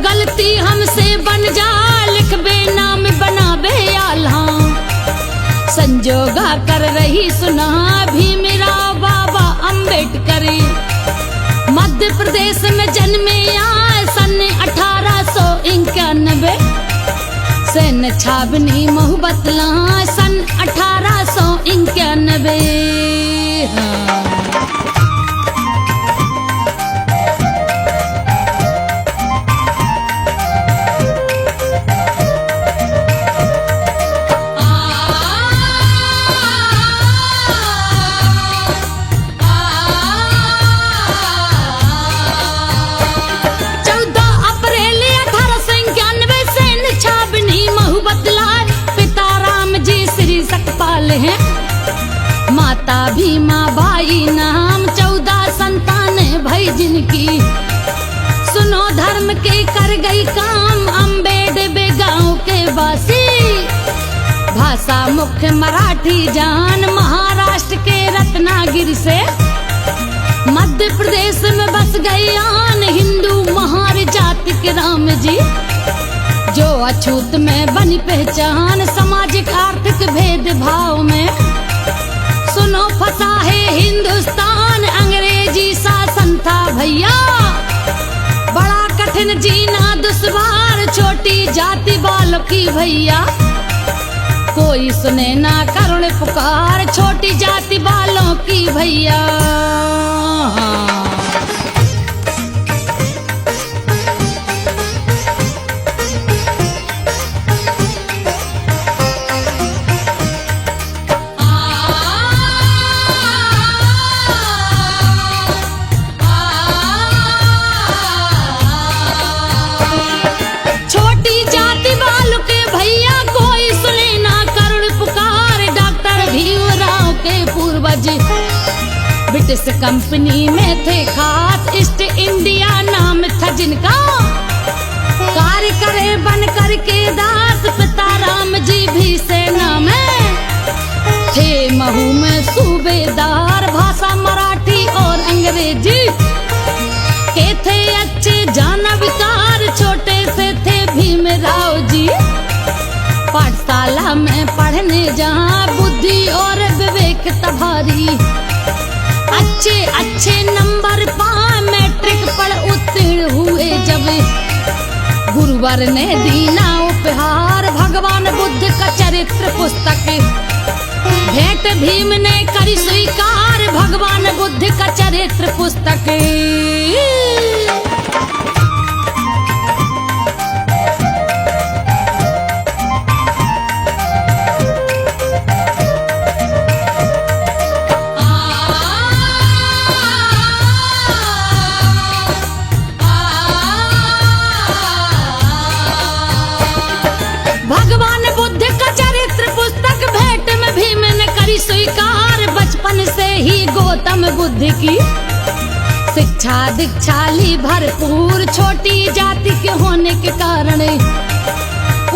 गलती हमसे बन जा, लिख बे नाम बना बे आल्हा। संजोगा कर रही सुना भीमराव बाबा अम्बेडकर। मध्य प्रदेश में जन्मे आए सन 1891। सैन्य छावनी मोहब्बतला सन 1891। हैं माता भीमा बाई नाम 14 संतान भाई जिनकी। सुनो धर्म के कर गई काम अम्बेडे गांव के वासी। भाषा मुख्य मराठी जान महाराष्ट्र के रत्नागिरी से। मध्य प्रदेश में बस गई आन हिंदू महार जाति के राम जी। जो अछूत में बनी पहचान सामाजिक आर्थिक भेदभाव में। सुनो फंसा है हिंदुस्तान अंग्रेजी शासन था भैया। बड़ा कठिन जीना दुश्वार छोटी जाति वालों की भैया। कोई सुने ना करुण पुकार छोटी जाति वालों की भैया। ब्रिटिश कंपनी में थे खास ईस्ट इंडिया नाम था जिनका। कार्य करे बन कर के दास पिता राम जी भी सेना में थे। महू में सूबेदार भाषा मराठी और अंग्रेजी के थे अच्छे जानविकार। छोटे से थे भीमराव जी। पाठशाला में पढ़ने जहाँ बुद्धि और विवेक तभारी। अच्छे अच्छे नंबर पा मैट्रिक पर उत्तीर्ण हुए जब। गुरुवर ने दीना उपहार भगवान बुद्ध का चरित्र पुस्तक। भेंट भीम ने करी स्वीकार भगवान बुद्ध का चरित्र पुस्तक। स्वीकार बचपन से ही गौतम बुद्ध की। शिक्षा दीक्षा ली भरपूर छोटी जाति के होने के कारण।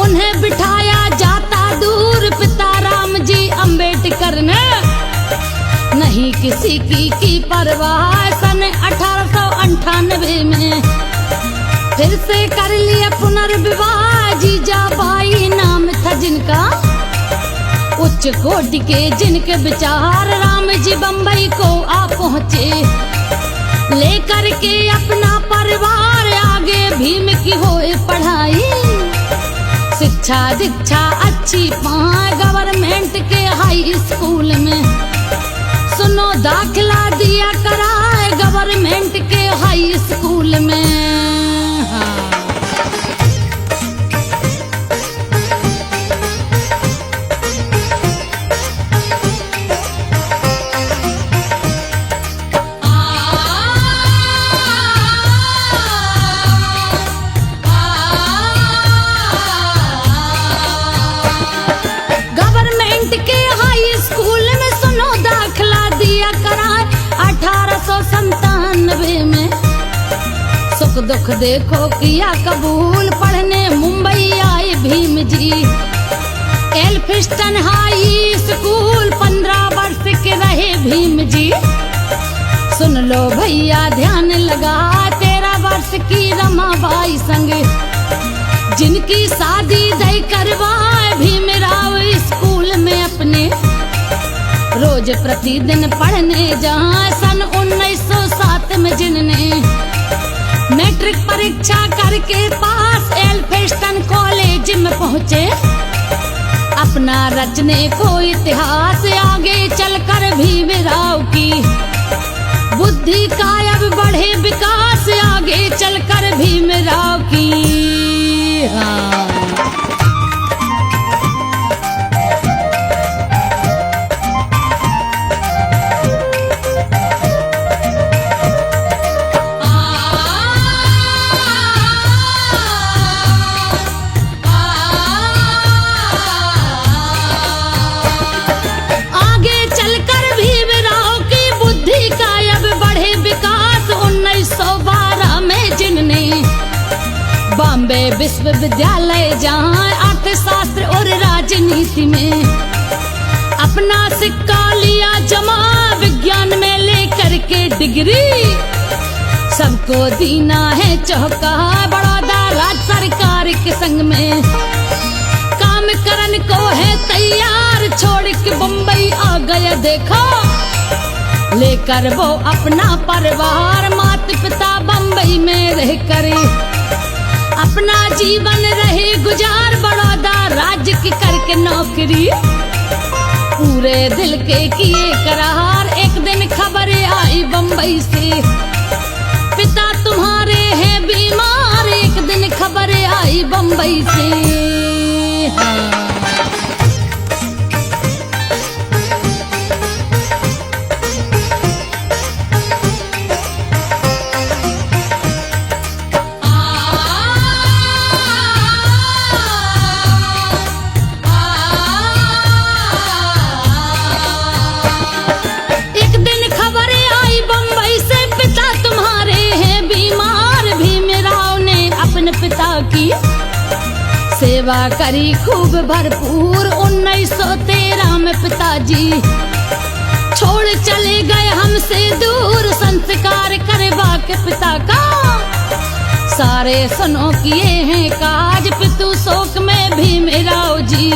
उन्हें बिठाया जाता दूर पिता राम जी अम्बेडकर ने। नहीं किसी की परवाह सन 1898 में फिर से कर लिया पुनर्विवाह। जीजाबाई नाम था जिनका। उच्च कोटि के जिनके विचार राम जी बम्बई को आ पहुँचे। लेकर के अपना परिवार आगे भीम की होए पढ़ाई। शिक्षा दीक्षा अच्छी पाए गवर्नमेंट के हाई स्कूल में। सुनो दाखिला दिया कराए गवर्नमेंट के हाई स्कूल में। हाँ। सुख दुख देखो किया कबूल पढ़ने मुंबई आए Bhim ji. Elphinstone high school 15 वर्ष के रहे भीम जी। सुन लो भैया ध्यान लगा 13 वर्ष की रमाबाई संग रोज प्रतिदिन पढ़ने जाए। सन 1907 में जिनने मैट्रिक परीक्षा करके पास एल्फिंस्टन कॉलेज में पहुँचे, अपना रचने को इतिहास आगे चलकर भीमराव की बुद्धि का अब बढ़े विकास, आगे चलकर भीमराव की। हाँ। बॉम्बे विश्वविद्यालय जहाँ अर्थशास्त्र और राजनीति में अपना सिक्का लिया जमा, विज्ञान में लेकर के डिग्री सबको दीना है चौका। बड़ौदा राज्य सरकार के संग में काम करन को है तैयार, छोड़ के बम्बई आ गया देखो, लेकर वो अपना परिवार, माता पिता बम्बई में रह कर अपना जीवन रहे गुजार। बड़ौदा राज्य की करके नौकरी पूरे दिल के किए करार। एक दिन खबर आई बम्बई से, पिता तुम्हारे हैं बीमार, एक दिन खबर आई बम्बई से। हाँ। सेवा करी खूब भरपूर। 1913 में पिताजी छोड़ चले गए हमसे दूर, संस्कार करवा के पिता का सारे सुनो किए हैं काज। पितु शोक में भीमराव जी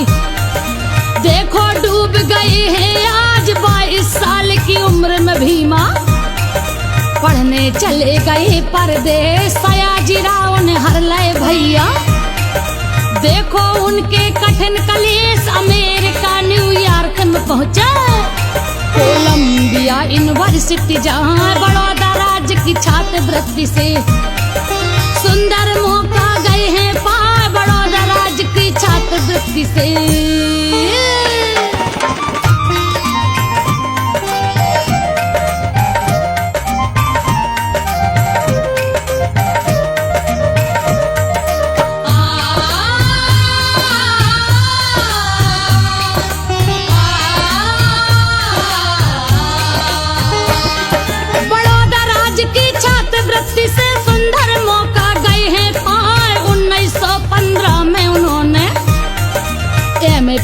देखो डूब गए हैं आज, 22 साल की उम्र में भीमा पढ़ने चले गए परदेश। सयाजीराव ने हर लय भैया देखो उनके कठिन कलेश, अमेरिका न्यूयॉर्क में पहुंचे, कोलंबिया यूनिवर्सिटी जहां बड़ौदा राज्य की छात्रवृत्ति से सुंदर मौका गए हैं पार। बड़ौदा राज्य की छात्रवृत्ति से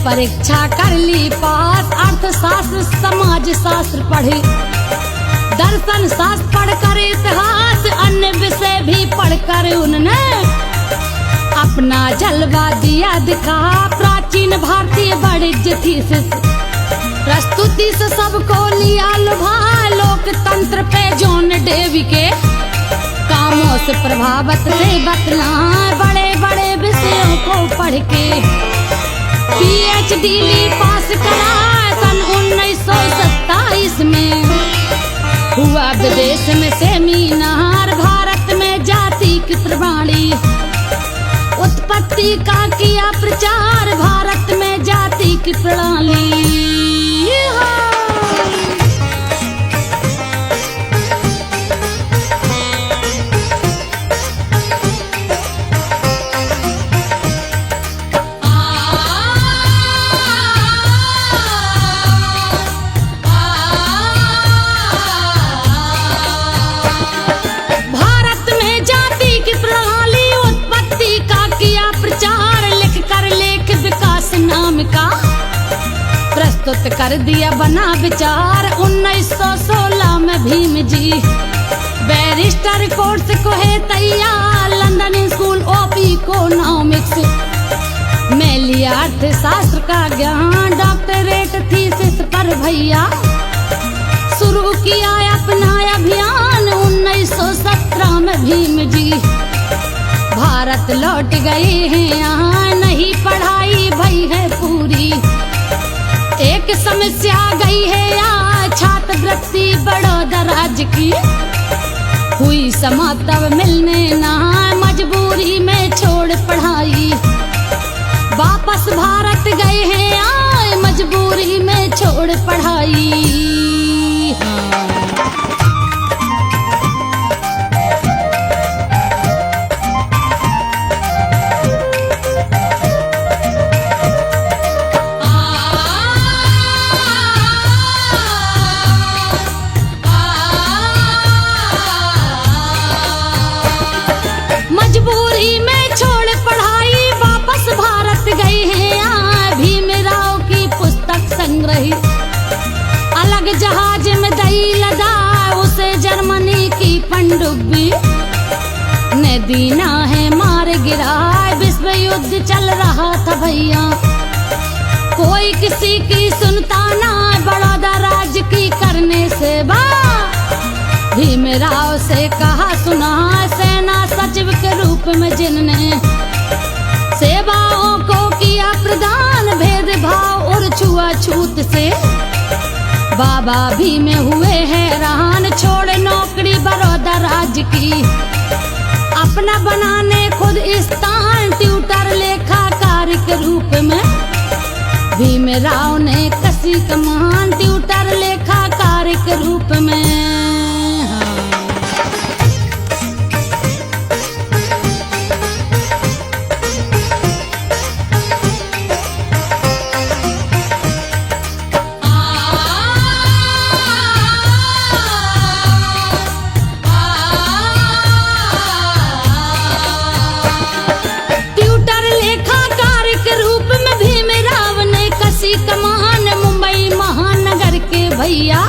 परीक्षा कर ली पास। अर्थशास्त्र समाज शास्त्र पढ़ी, दर्शन शास्त्र पढ़कर इतिहास, अन्य विषय भी पढ़कर उन्होंने अपना जलवा दिया दिखा। प्राचीन भारतीय वाणिज्य थी प्रस्तुति से सबको लिया लुभा। लोकतंत्र पे जॉन डेवी के कामों से प्रभावित थे बतला, बड़े बड़े विषयों को पढ़ के PhD पास करा। सन 1927 में हुआ विदेश में सेमिनार, भारत में जाति की प्रणाली उत्पत्ति का किया प्रचार, भारत में जाति की प्रणाली। प्रस्तुत कर दिया बना विचार। 1916 में भीम जी बैरिस्टर कोर्स को है तैयार, लंदन स्कूल ऑफ इकोनॉमिक्स में लिया अर्थशास्त्र का ज्ञान। डॉक्टरेट थीसिस पर पर भैया शुरू किया अपना अभियान 1917 में भीम जी भारत लौट गए हैं, यहाँ नहीं पढ़ाई भई है पूरी। एक समस्या गई है यहाँ छात्रवृत्ति बड़ौदा राज्य की, हुई समाप्त अब मिलने ना मजबूरी में छोड़ पढ़ाई। वापस भारत गए हैं यहाँ मजबूरी में छोड़ पढ़ाई। मजबूरी में छोड़ पढ़ाई वापस भारत गए हैं यहाँ भीमराव की पुस्तक संग्रहित अलग जहाज में दई लदा उसे जर्मनी की पनडुब्बी ने दीना है मार गिरा। विश्व युद्ध चल रहा था भैया कोई किसी की सुनता ना, बड़ौदा राज्य की करने से बा भीमराव से कहा सुना सेना सचिव के रूप में जिनने सेवाओं को किया प्रदान भेदभाव और छुआछूत से बाबा भीम हुए हैरान छोड़ नौकरी बड़ौदा राज्य की अपना बनाने खुद स्थान ट्यूटर लेखाकार के रूप में भीमराव ने कसी कमान ट्यूटर लेखाकार के रूप में। कमान मुंबई महानगर के भैया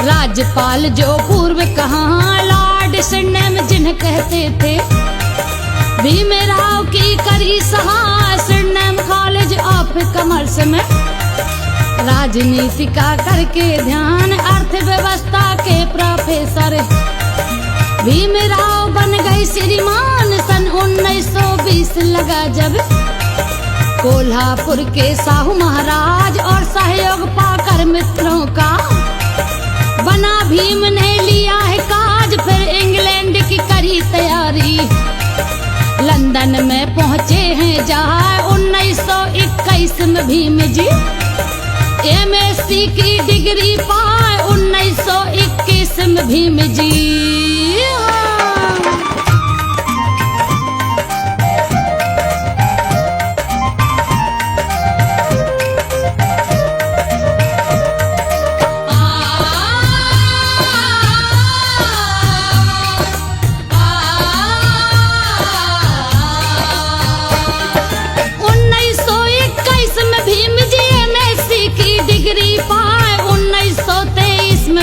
राज्यपाल जो पूर्व कहाँ लॉर्ड सिडनेम जिन्हें कहते थे भीमराव की करी सहा सिडनेम कॉलेज ऑफ कॉमर्स में राजनीति का करके ध्यान अर्थव्यवस्था के प्रोफेसर भीमराव बन गए श्रीमान सन 1920 लगा जब कोल्हापुर के साहू महाराज और सहयोग पाकर मित्रों का बना भीम ने लिया है काज। फिर इंग्लैंड की करी तैयारी लंदन में पहुंचे हैं जहाँ 1921 में भीम जी MSc की डिग्री पाए 1921 में भीम जी।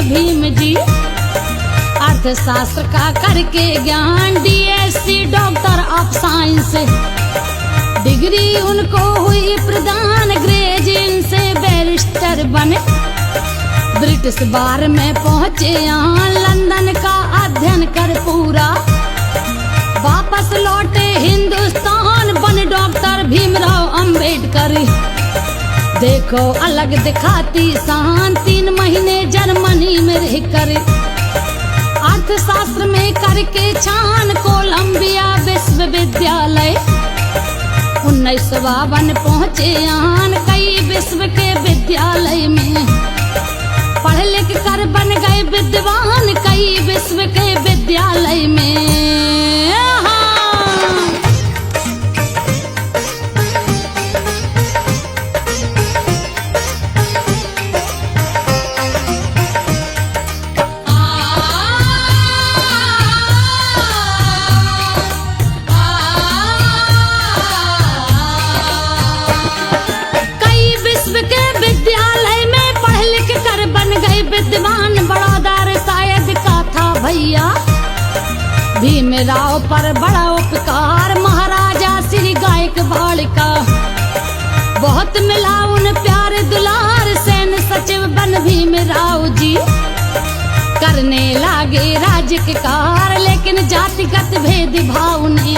भीम जी अर्थशास्त्र का करके ज्ञान DSc doctor of science degree उनको हुई प्रदान ग्रेजुएशन से बैरिस्टर बने ब्रिटिश बार में पहुंचे यहाँ लंदन का अध्ययन कर पूरा वापस लौटे हिंदुस्तान बने डॉक्टर भीमराव अंबेडकर। देखो अलग दिखाती शान 3 महीने जर्मनी में रहकर अर्थशास्त्र में करके छान कोलंबिया विश्वविद्यालय 1952 पहुंचे यहाँ कई विश्व के विद्यालय में पढ़ लिख कर बन गए विद्वान कई विश्व के विद्यालय में। विद्वान बड़ौदा शायद का था भैया भीमराव पर बड़ा उपकार महाराजा श्री गायकवाड़ का बहुत मिला उन प्यारे दुलार सैन करने लागे राज्य के कार, लेकिन जातिगत भेदभाव ने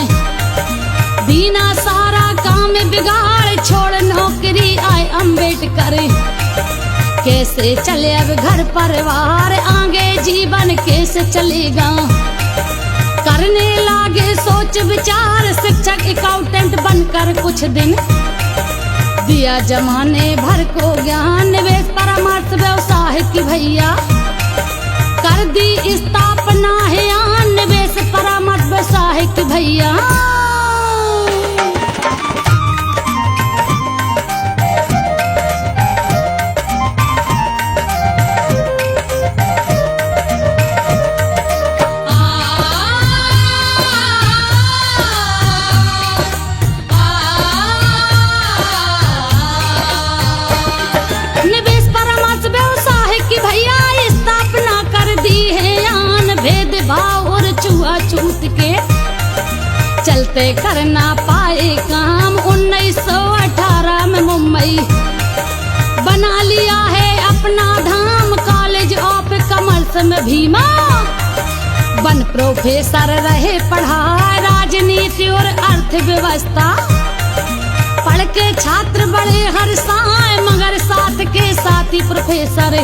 दीना सारा काम बिगाड़। छोड़ नौकरी आए अम्बेडकर, कैसे चले अब घर परिवार, आगे जीवन कैसे चलेगा। करने लागे सोच विचार, शिक्षक अकाउंटेंट बनकर कुछ दिन दिया जमाने भर को ज्ञान। निवेश परामर्श व्यवसाय की भैया कर दी स्थापना है यान, निवेश परामर्श व्यवसाय की भैया। निवेश परामर्श व्यवसाय की भैया स्थापना कर दी है यान। भेदभाव और छुआछूत के चलते कर ना पाए काम। 1918 में मुंबई बना लिया है अपना धाम। कॉलेज ऑफ कॉमर्स में भीमा बन प्रोफेसर रहे पढ़ाए। राजनीति और अर्थव्यवस्था पढ़ के छात्र बड़े हर्षाए, मगर साथ के साथी प्रोफेसर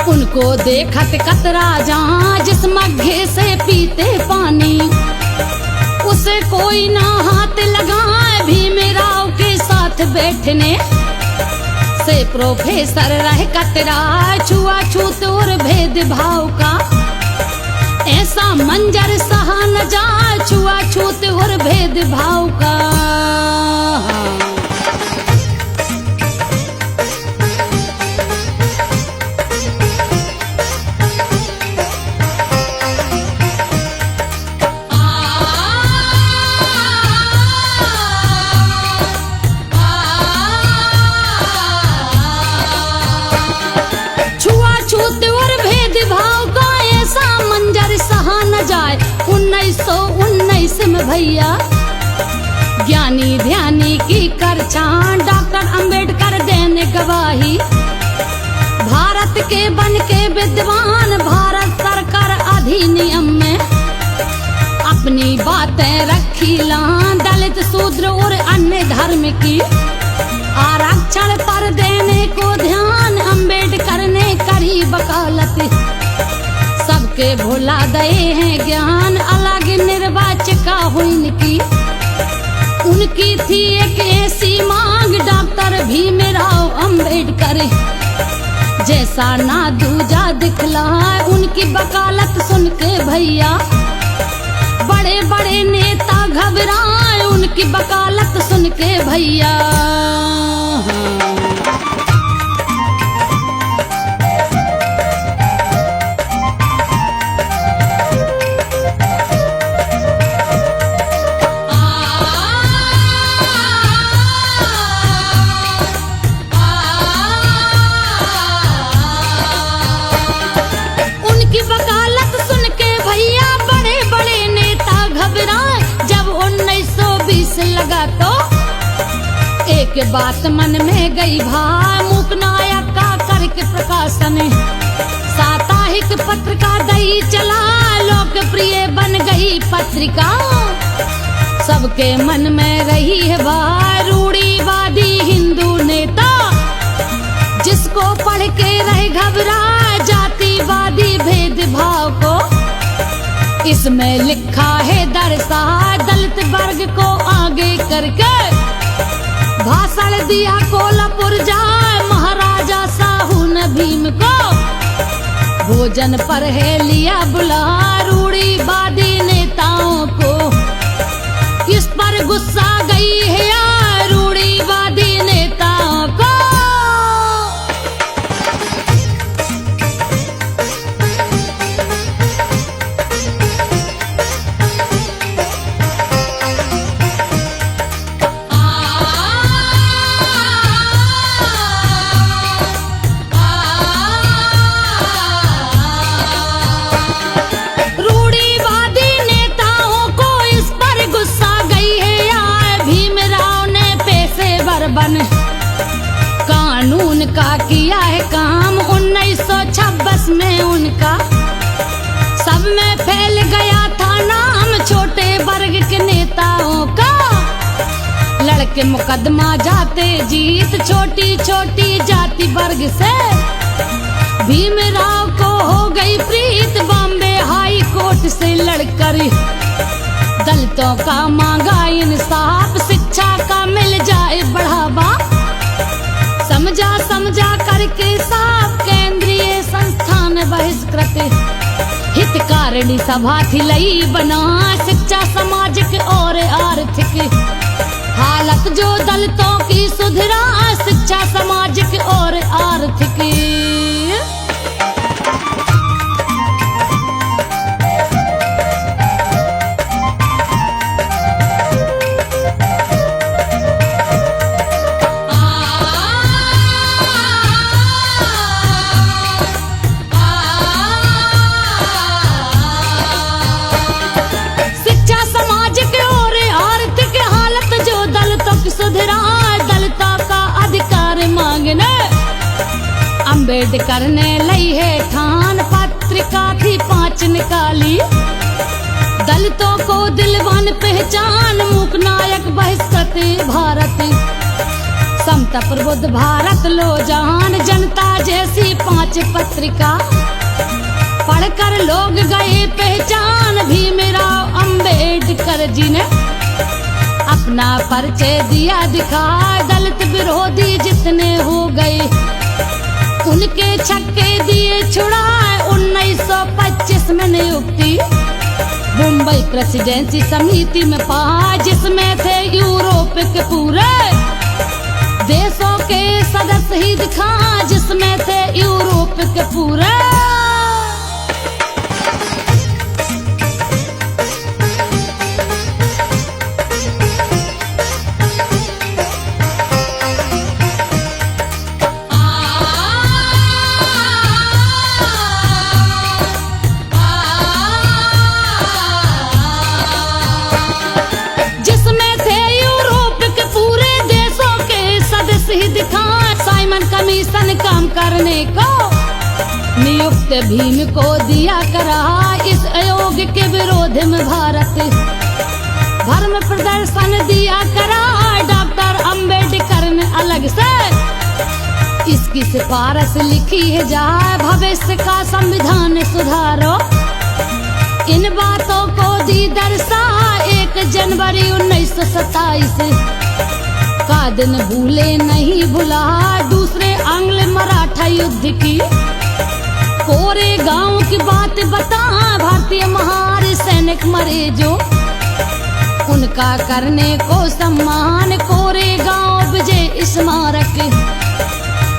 उनको देखत कतरा जहाँ। जिस मग्घे से पीते पानी उसे कोई ना हाथ लगाए। भीमराव के साथ बैठने से प्रोफेसर रहे कतरा। छुआछूत और भेदभाव का ऐसा मंजर सहा न जाए। छुआछूत और भेदभाव का छुआछूत और भेदभाव का ऐसा मंजर सहा न जाए। 1919 में भैया ज्ञानी ध्यानी की करछान। डॉक्टर अंबेडकर देने गवाही भारत के बन के विद्वान। भारत सरकार अधिनियम में अपनी बातें रखी लान। दलित शूद्र और अन्य धर्म की आरक्षण पर देने को ध्यान। अंबेडकर ने करी वकालत सबके भुला दे हैं ज्ञान। अलग निर्वाचिका हुई इनकी उनकी थी एक ऐसी मांग। डॉक्टर भीमराव अंबेडकर जैसा ना दूजा दिखला। उनकी वकालत सुन के भैया बड़े बड़े नेता घबराए। उनकी वकालत सुन के भैया वकालत सुन के भैया बड़े बड़े नेता घबराए। जब 1920 लगा तो एक बात मन में गई भाई। मूकनायक का करके प्रकाशन साप्ताहिक पत्रिका दई चला। लोकप्रिय बन गई पत्रिका सबके मन में रही है भाई। रूढ़िवादी हिंदू नेता जिसको पढ़ के रहे घबरा। जातिवादी भेदभाव को इसमें लिखा है दर्शा। दलित वर्ग को आगे करके भाषण दिया कोल्हापुर जाए। महाराजा साहू ने भीम को भोजन पर है लिया बुला। रूढ़िवादी नेताओं को इस पर गुस्सा गई है यार। रूढ़िवादी नेताओं को बन कानून का किया है काम। 1926 में उनका वर्ग के नेताओं का लड़के मुकदमा जाते जीत, छोटी छोटी जाति वर्ग से भीमराव को हो गई प्रीत, बॉम्बे हाई कोर्ट से लड़कर दलितों का मांगा इंसाफ, शिक्षा का मिल जाए बढ़ावा, समझा समझा करके साफ केंद्रीय संस्थान बहिष्कृत, हितकारिणी सभा थी लई बना, शिक्षा सामाजिक और आर्थिक हालत जो दलितों की सुधरा, शिक्षा सामाजिक और आर्थिक। अम्बेडकर ने लई है ठान, पत्रिका थी 5 निकाली, दलितों को दिलवान पहचान, मूक नायक बहिष्कृत भारत, समता प्रबुद्ध भारत लो जहान, जनता जैसी 5 पत्रिका पढ़कर लोग गए पहचान, भीमराव अम्बेडकर जी ने अपना परिचय दिया दिखा, दलित विरोधी जितने हो गए उनके छक्के दिए छुड़ाए, 1925 में नियुक्ति मुंबई प्रेसिडेंसी समिति में पा, जिसमें थे यूरोप के पूरे देशों के सदस्य ही दिखा, जिसमें थे यूरोप के पूरे। साइमन कमीशन काम करने को नियुक्त भीम को दिया करा, इस आयोग के विरोध में भारत धर्म प्रदर्शन दिया करा, डॉक्टर अम्बेडकर ने अलग से इसकी सिफारिश लिखी है जाए, भविष्य का संविधान सुधारो, इन बातों को दी दर्शा 1 जनवरी 1927 का दिन भूले नहीं भुला, दूसरे आंग्ल मराठा युद्ध की कोरे गांव की बात बता, भारतीय महार सैनिक मरे जो उनका करने को सम्मान, कोरे गांव विजय स्मारक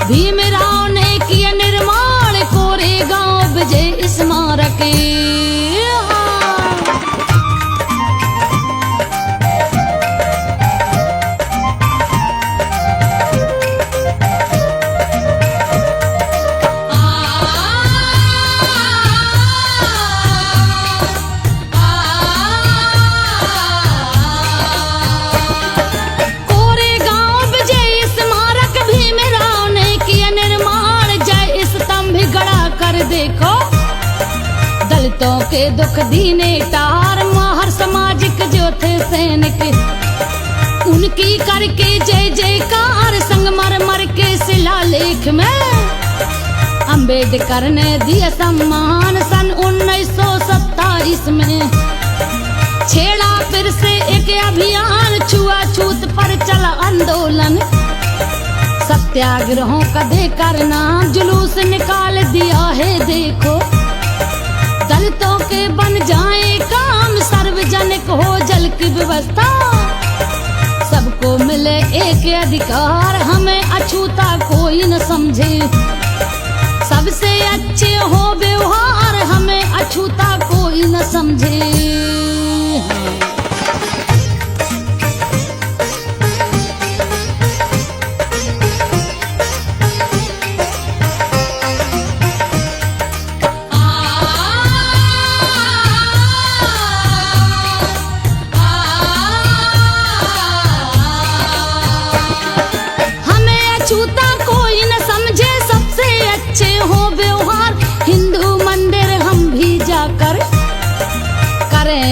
भीमराव ने किया निर्माण, कोरे गांव विजय स्मारक। दलितों के दुख दीने टार, माहर सामाजिक जो थे सैनिक उनकी करके जय जयकार, संगमरमर के शिलालेख में अम्बेडकर ने दिया सम्मान, सन 1927 में छेड़ा फिर से एक अभियान, छुआछूत पर चला आंदोलन, सत्याग्रहों का देकर नाम जुलूस निकाल दिया है देखो, दलितों के बन जाए काम, सार्वजनिक हो जल की व्यवस्था, सबको मिले एक अधिकार, हमें अछूता कोई न समझे, सबसे अच्छे हो व्यवहार, हमें अछूता कोई न समझे।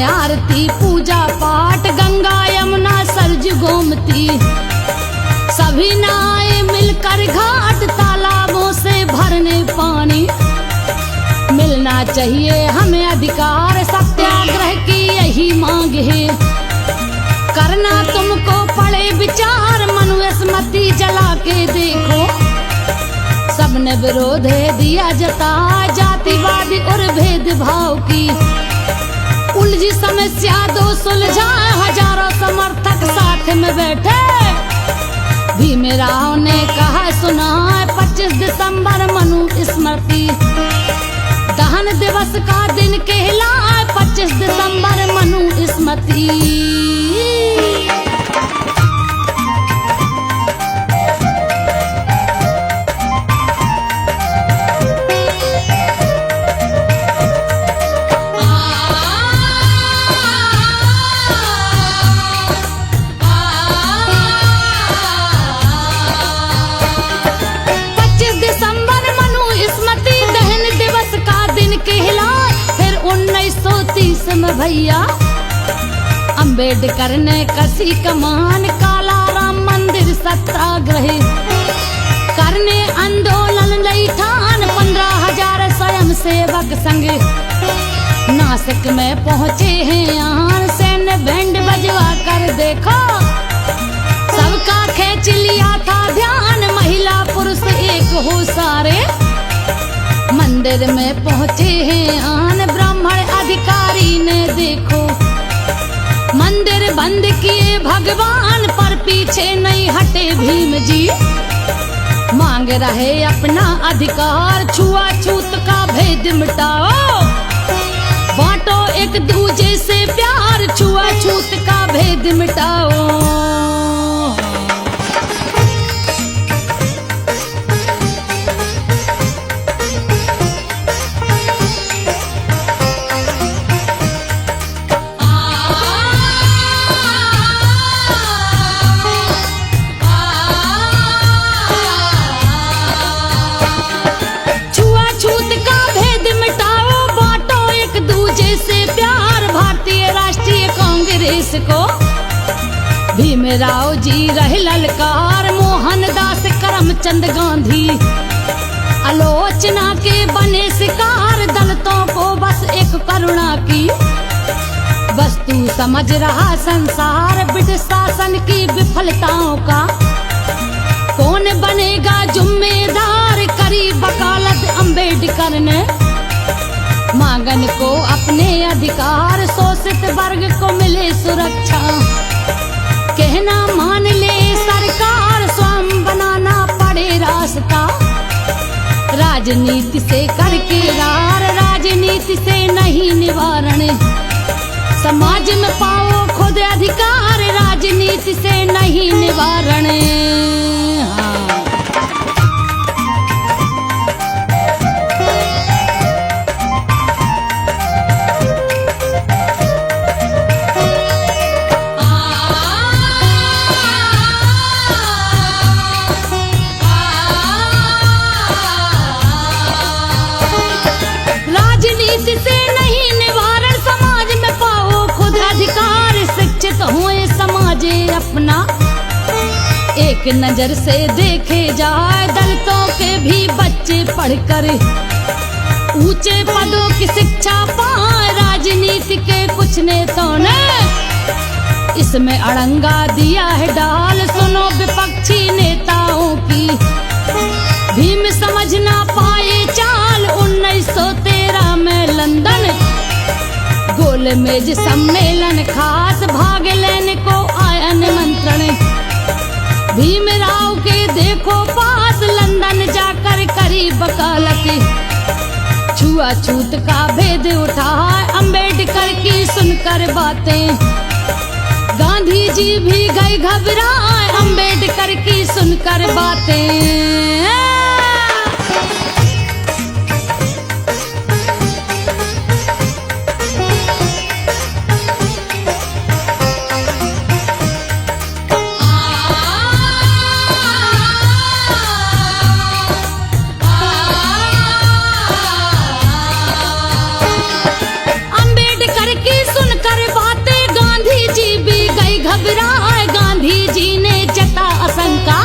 आरती पूजा गंगा यमुना सरज गोमती, सभी नहाए मिलकर घाट, तालाबों से भरने पानी। मिलना चाहिए हमें अधिकार, सत्याग्रह की यही मांग है। करना तुमको पड़े विचार, मनुस्मृति जला के देखो। सबने विरोध है दिया जता, जातिवादी और भेदभाव की। उलझी समस्या दो सुलझाए, हजारों समर्थक साथ में बैठे। भीमराव ने कहा सुना, 25 दिसंबर मनु स्मृति। दहन दिवस का दिन कहलाए, 25 दिसंबर मनु स्मृति। फिर 1930 में भैया अंबेडकर ने कसी कमान, काला राम मंदिर सत्याग्रह करने आंदोलन लई ठान। 15,000 स्वयं सेवक संग नासिक में पहुंचे हैं यहाँ। सैन्य बैंड बजवा कर देखो, सबका खींच लिया था ध्यान। महिला पुरुष एक हो सारे, मंदिर में पहुंचे हैं आन। ब्राह्मण अधिकारी ने देखो मंदिर बंद किए भगवान, पर पीछे नहीं हटे भीम जी। मांग रहे अपना अधिकार, छुआछूत का भेद मिटाओ। बांटो एक दूजे से प्यार, छुआछूत का भेद मिटाओ। को भीमराव जी रहे ललकार, मोहनदास करमचंद गांधी आलोचना के बने शिकार। दलितों को बस एक करुणा की वस्तु समझ रहा संसार। ब्रिटिश शासन की विफलताओं का कौन बनेगा जिम्मेदार, करी वकालत अम्बेडकर ने। मांगन को अपने अधिकार, शोषित वर्ग को मिले सुरक्षा। कहना मान ले सरकार, स्वयं बनाना पड़े रास्ता। राजनीति से करके रार, राजनीति से नहीं निवारण। समाज में पाओ खुद अधिकार, राजनीति से नहीं निवारण। अपना एक नजर से देखे जाए, दलितों के भी बच्चे पढ़कर ऊंचे पदों की शिक्षा पाए। राजनीति के कुछ नेताओं ने इसमें अड़ंगा दिया है डाल। सुनो विपक्षी नेताओं की, भीम समझ ना पाए चाल। 1913 में लंदन गोलमेज सम्मेलन खास, भाग लेने को आया निमंत्रण। भीमराव के देखो पास, लंदन जाकर करी वकालत। छुआछूत का भेद उठाए, अम्बेडकर की सुनकर बातें। गांधी जी भी गए घबराए, अम्बेडकर की सुनकर बातें। अम्बेडकर की सुनकर बातें, गांधी जी भी घबराए गांधी जी ने जता आशंका,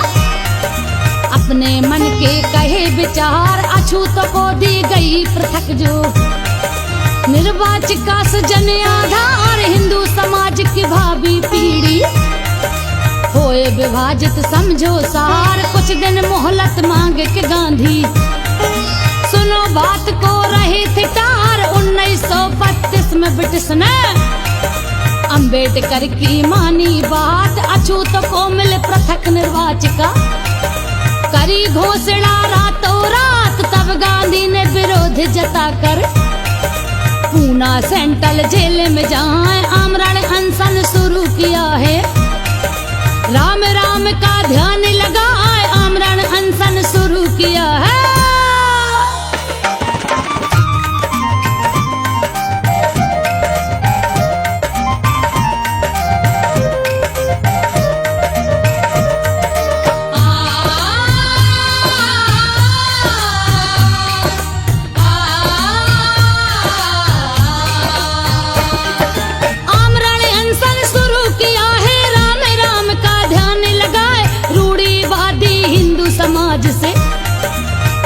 अपने मन के कहे विचार अछूत को दी गई पृथक जो। निर्वाचिका सजन आधार हिंदू समाज की भावी पीढ़ी, होए विभाजित समझो सार, कुछ दिन मोहलत मांग के गांधी। सुनो बात को रहे थे टार 1932 में ब्रिटिश ने अंबेडकर की मानी बात, अछूत को मिले पृथक निर्वाचिका, करी घोषणा रातों रात। तब गांधी ने विरोध जताकर पूना सेंट्रल जेल में जाए आमरण अनशन शुरू किया है। राम राम का ध्यान लगाए आमरण अनशन शुरू किया है।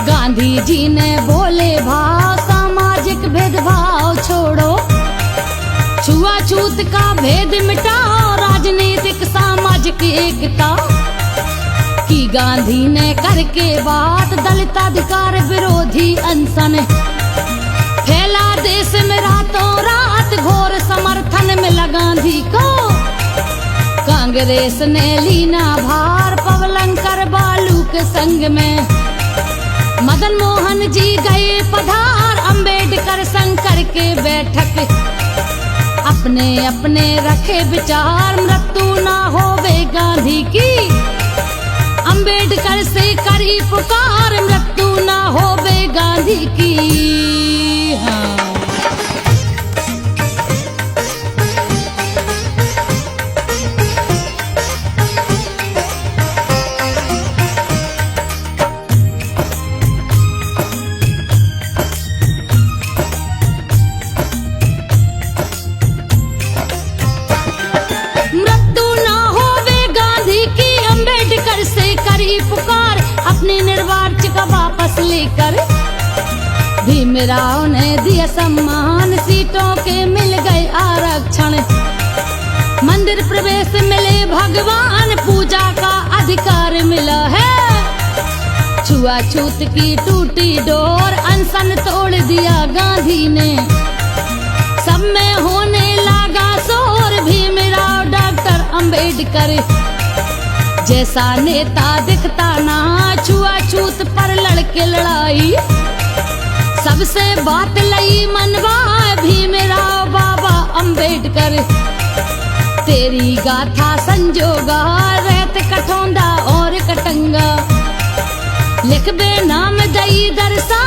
गांधी जी ने बोले भाव सामाजिक भेदभाव छोड़ो, छुआछूत का भेद मिटाओ, राजनीतिक सामाजिक एकता की गांधी ने करके बात। दलित अधिकार विरोधी अनशन फैला देश में रातों रात, घोर समर्थन मिला गांधी को। कांग्रेस ने लीना भार पवलंकर बालू के संग में, मदन मोहन जी गए पधार अंबेडकर शंकर के बैठक, अपने अपने रखे विचार, मृत्यु ना होवे गांधी की। अंबेडकर से करी पुकार, मृत्यु ना होवे गांधी की। हाँ। पुकार अपनी निर्वाचिका वापस लेकर, भीमराव ने दिया सम्मान, सीटों के मिल गए आरक्षण, मंदिर प्रवेश मिले भगवान, पूजा का अधिकार मिला है। छुआछूत की टूटी डोर, अनशन तोड़ दिया गांधी ने, सब में होने लगा शोर, भीमराव डॉक्टर अंबेडकर जैसा नेता दिखता ना, छुआछूत पर लड़के लड़ाई, सबसे बात लई मनवा, भीमराव बाबा अंबेडकर तेरी गाथा संजोगा, रहत कठौंदा और कटंगा, लिख बे नाम दई दरसा,